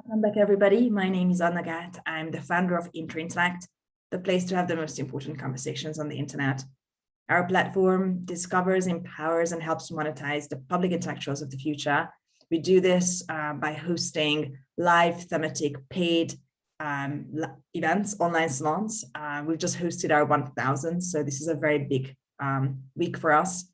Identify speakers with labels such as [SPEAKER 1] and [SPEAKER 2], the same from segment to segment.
[SPEAKER 1] Welcome back, everybody. My name is Anna Gát. I'm the founder of Interintellect, the place to have the most important conversations on the internet. Our platform discovers, empowers, and helps monetize the public intellectuals of the future. We do this by hosting live thematic paid events, online salons. We've just hosted our 1000th, so this is a very big week for us.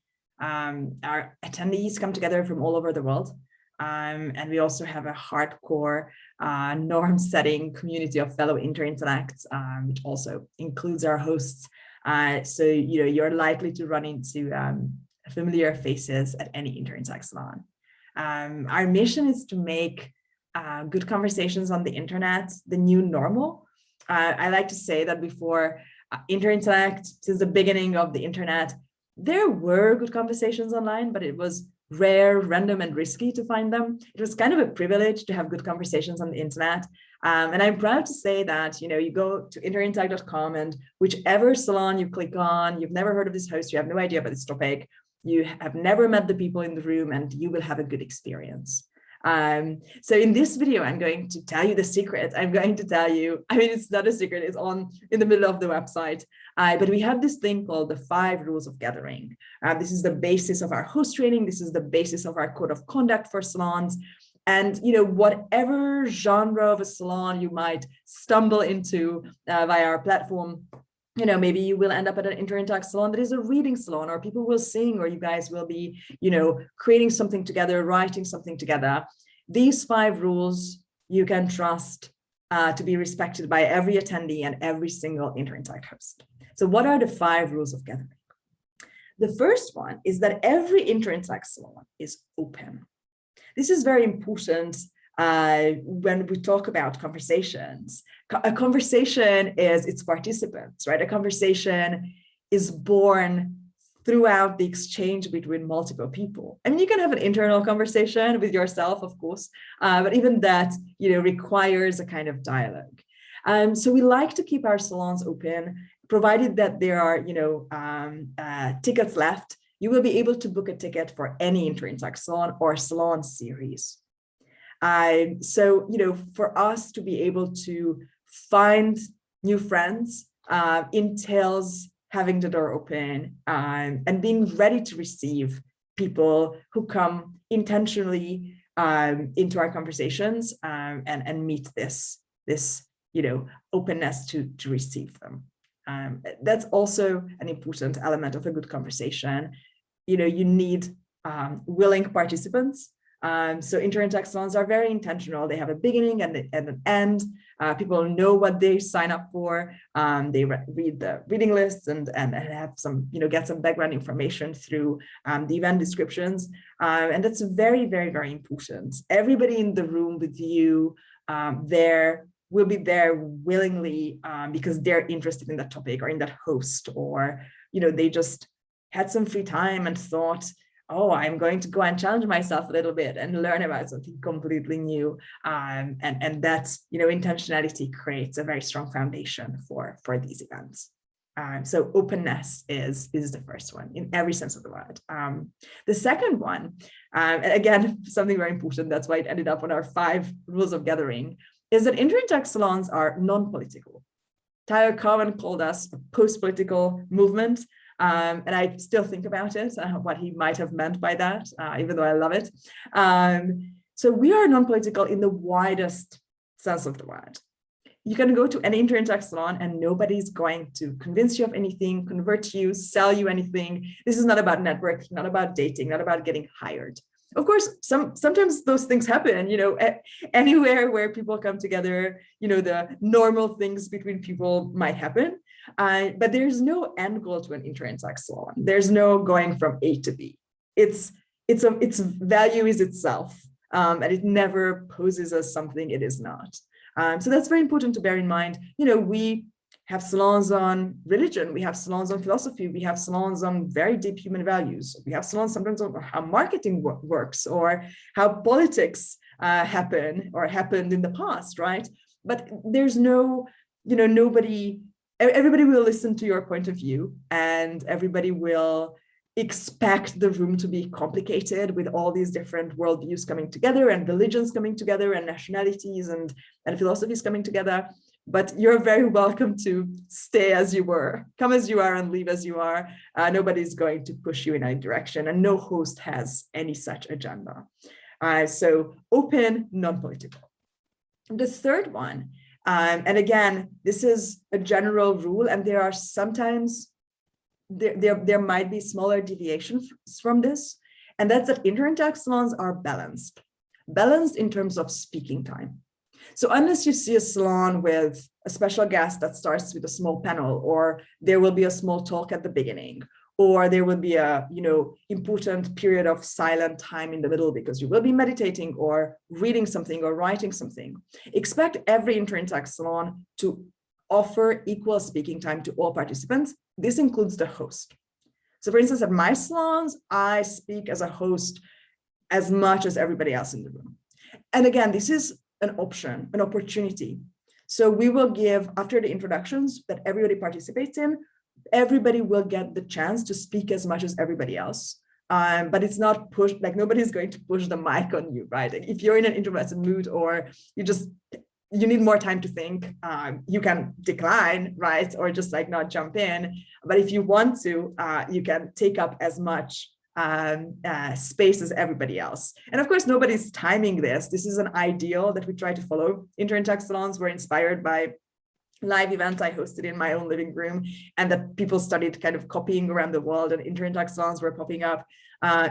[SPEAKER 1] Our attendees come together from all over the world. And we also have a hardcore norm-setting community of fellow Interintellects, which also includes our hosts. So you're likely to run into familiar faces at any Interintellect salon. Our mission is to make good conversations on the internet the new normal. I like to say that before Interintellect, since the beginning of the internet, there were good conversations online, but it was rare, random, and risky to find them. It was kind of a privilege to have good conversations on the internet. And I'm proud to say that, you go to interintellect.com and whichever salon you click on, you've never heard of this host, you have no idea about this topic, you have never met the people in the room, and you will have a good experience. So in this video, I'm going to tell you the secret. I'm going to tell you, it's not a secret, it's in the middle of the website. But we have this thing called the 5 rules of gathering. This is the basis of our host training. This is the basis of our code of conduct for salons. And, whatever genre of a salon you might stumble into via our platform, maybe you will end up at an Interintellect salon that is a reading salon, or people will sing, or you guys will be, creating something together, writing something together. These 5 rules you can trust to be respected by every attendee and every single Interintellect host. So what are the 5 rules of gathering? The first one is that every Interintellect salon is open. This is very important when we talk about conversations. A conversation is its participants, right? A conversation is born throughout the exchange between multiple people. You can have an internal conversation with yourself, of course, but even that, requires a kind of dialogue. So we like to keep our salons open, provided that there are, tickets left. You will be able to book a ticket for any Interintellect salon or salon series. So, for us to be able to find new friends entails having the door open and being ready to receive people who come intentionally into our conversations and meet this openness to receive them. That's also an important element of a good conversation. You need willing participants. So Interintellect salons are very intentional. They have a beginning and an end. People know what they sign up for. They read the reading lists and have some, get some background information through the event descriptions. And that's very, very, very important. Everybody in the room with you will be there willingly because they're interested in that topic or in that host, or, they just had some free time and thought, oh, I'm going to go and challenge myself a little bit and learn about something completely new. And that, intentionality creates a very strong foundation for these events. So openness is the first one in every sense of the word. The second one, again, something very important, that's why it ended up on our 5 rules of gathering, is that Interintellect salons are non-political. Tyler Cowen called us a post-political movement. And I still think about it, what he might have meant by that, even though I love it. So we are non-political in the widest sense of the word. You can go to any Interintellect salon and nobody's going to convince you of anything, convert you, sell you anything. This is not about networking, not about dating, not about getting hired. Of course, sometimes those things happen, anywhere where people come together, the normal things between people might happen. But there's no end goal to an Interintellect salon. There's no going from A to B. Its value is itself, and it never poses as something it is not. So that's very important to bear in mind. We have salons on religion, we have salons on philosophy, we have salons on very deep human values. We have salons sometimes on how marketing works or how politics happen or happened in the past, right? But there's no, everybody will listen to your point of view, and everybody will expect the room to be complicated with all these different worldviews coming together and religions coming together and nationalities and philosophies coming together. But you're very welcome to stay as you were, come as you are and leave as you are. Nobody's going to push you in any direction, and no host has any such agenda. So open, non-political. The third one, and again, this is a general rule, and there are sometimes, there might be smaller deviations from this, and that's that Interintellect salons are balanced in terms of speaking time. So unless you see a salon with a special guest that starts with a small panel, or there will be a small talk at the beginning, or there will be a important period of silent time in the middle because you will be meditating or reading something or writing something, expect every Interintellect salon to offer equal speaking time to all participants. This includes the host. So for instance, at my salons, I speak as a host as much as everybody else in the room. And again, this is an option, an opportunity. So we will give, after the introductions that everybody participates in, everybody will get the chance to speak as much as everybody else. But it's not pushed, like nobody's going to push the mic on you, right? Like if you're in an introverted mood or you need more time to think, you can decline, right? Or just like not jump in. But if you want to, you can take up as much space as everybody else. And of course, nobody's timing this. This is an ideal that we try to follow. Interintellect salons were inspired by live events I hosted in my own living room, and that people started kind of copying around the world, and Interintellect salons were popping up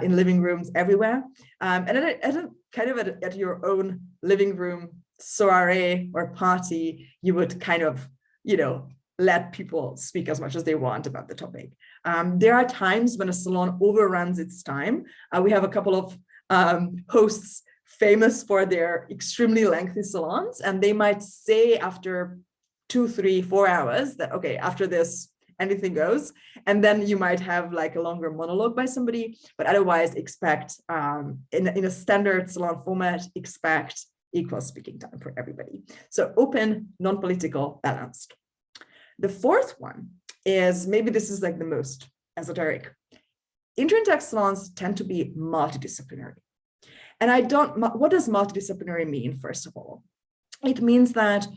[SPEAKER 1] in living rooms everywhere. And at your own living room soiree or party, you would kind of, let people speak as much as they want about the topic. There are times when a salon overruns its time. We have a couple of hosts famous for their extremely lengthy salons, and they might say after 2, 3, 4 hours that, okay, after this, anything goes. And then you might have like a longer monologue by somebody, but otherwise expect, in a standard salon format, expect equal speaking time for everybody. So open, non-political, balanced. The fourth one is, maybe this is like the most esoteric. Interintellect salons tend to be multidisciplinary. And what does multidisciplinary mean, first of all? It means that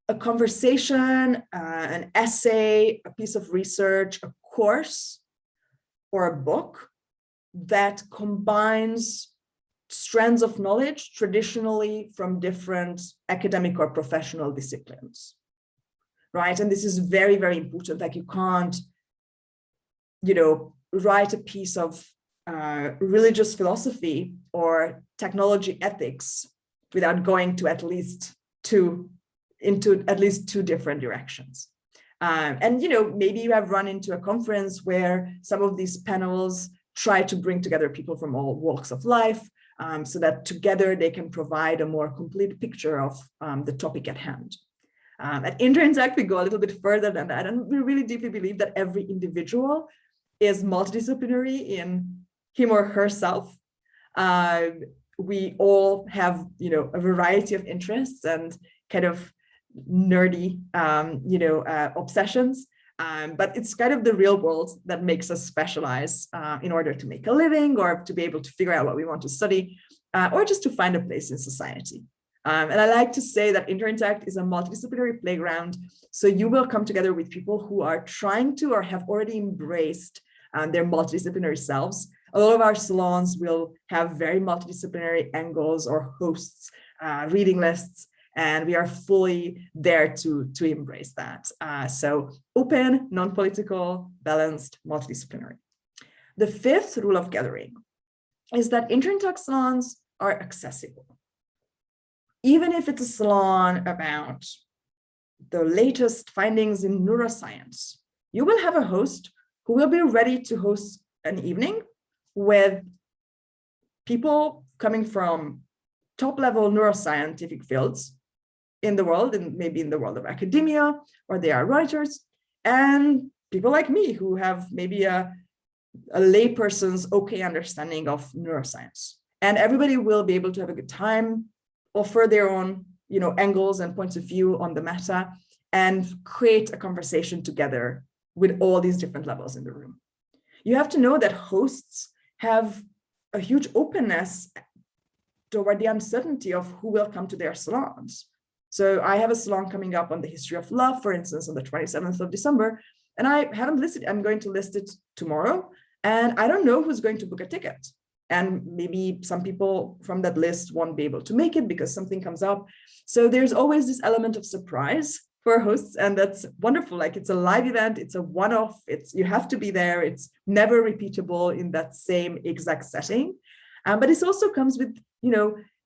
[SPEAKER 1] a conversation, an essay, a piece of research, a course, or a book that combines strands of knowledge traditionally from different academic or professional disciplines, right? And this is very, very important. Like you can't, write a piece of religious philosophy or technology ethics without going to at least two different directions. And maybe you have run into a conference where some of these panels try to bring together people from all walks of life, so that together they can provide a more complete picture of the topic at hand. At Interintellect, we go a little bit further than that, and we really deeply believe that every individual is multidisciplinary in him or herself. We all have, a variety of interests and kind of nerdy, obsessions, but it's kind of the real world that makes us specialize in order to make a living, or to be able to figure out what we want to study, or just to find a place in society. And I like to say that Interintellect is a multidisciplinary playground. So you will come together with people who are trying to or have already embraced their multidisciplinary selves. A lot of our salons will have very multidisciplinary angles or hosts, reading lists, and we are fully there to embrace that. So open, non-political, balanced, multidisciplinary. The fifth rule of gathering is that Interintellect salons are accessible. Even if it's a salon about the latest findings in neuroscience, you will have a host who will be ready to host an evening with people coming from top-level neuroscientific fields in the world, and maybe in the world of academia, or they are writers, and people like me who have maybe a layperson's okay understanding of neuroscience. And everybody will be able to have a good time, offer their own, angles and points of view on the matter, and create a conversation together with all these different levels in the room. you have to know that hosts have a huge openness toward the uncertainty of who will come to their salons. So I have a salon coming up on the history of love, for instance, on the 27th of December, and I haven't listed, I'm going to list it tomorrow, and I don't know who's going to book a ticket. And maybe some people from that list won't be able to make it because something comes up. So there's always this element of surprise for hosts, and that's wonderful. Like, it's a live event, it's a one-off, you have to be there, it's never repeatable in that same exact setting. But it also comes with,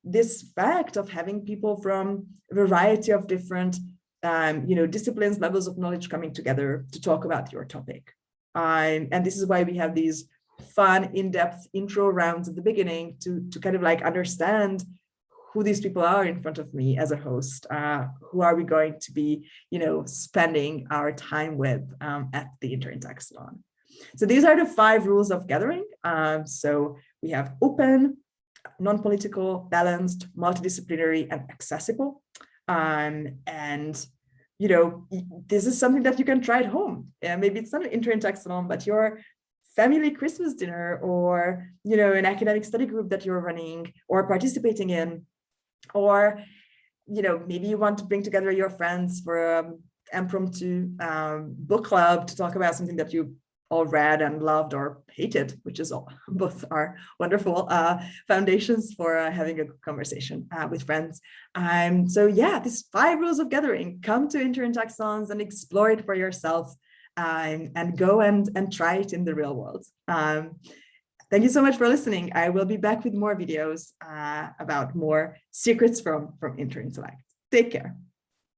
[SPEAKER 1] this fact of having people from a variety of different, disciplines, levels of knowledge coming together to talk about your topic. And this is why we have these fun, in-depth intro rounds at the beginning to kind of like understand who these people are in front of me as a host. Who are we going to be, spending our time with at the Interintellect salon? So these are the 5 rules of gathering. So we have open, non-political, balanced, multidisciplinary, and accessible. And this is something that you can try at home. Maybe it's not an Interintellect salon, but your family Christmas dinner, or an academic study group that you're running or participating in, or maybe you want to bring together your friends for an impromptu book club to talk about something that you all read and loved or hated, which is both are wonderful foundations for having a conversation with friends. So yeah, these 5 rules of gathering. Come to Interintellect salons and explore it for yourself, and go and try it in the real world. Thank you so much for listening. I will be back with more videos about more secrets from Interintellect. Take care.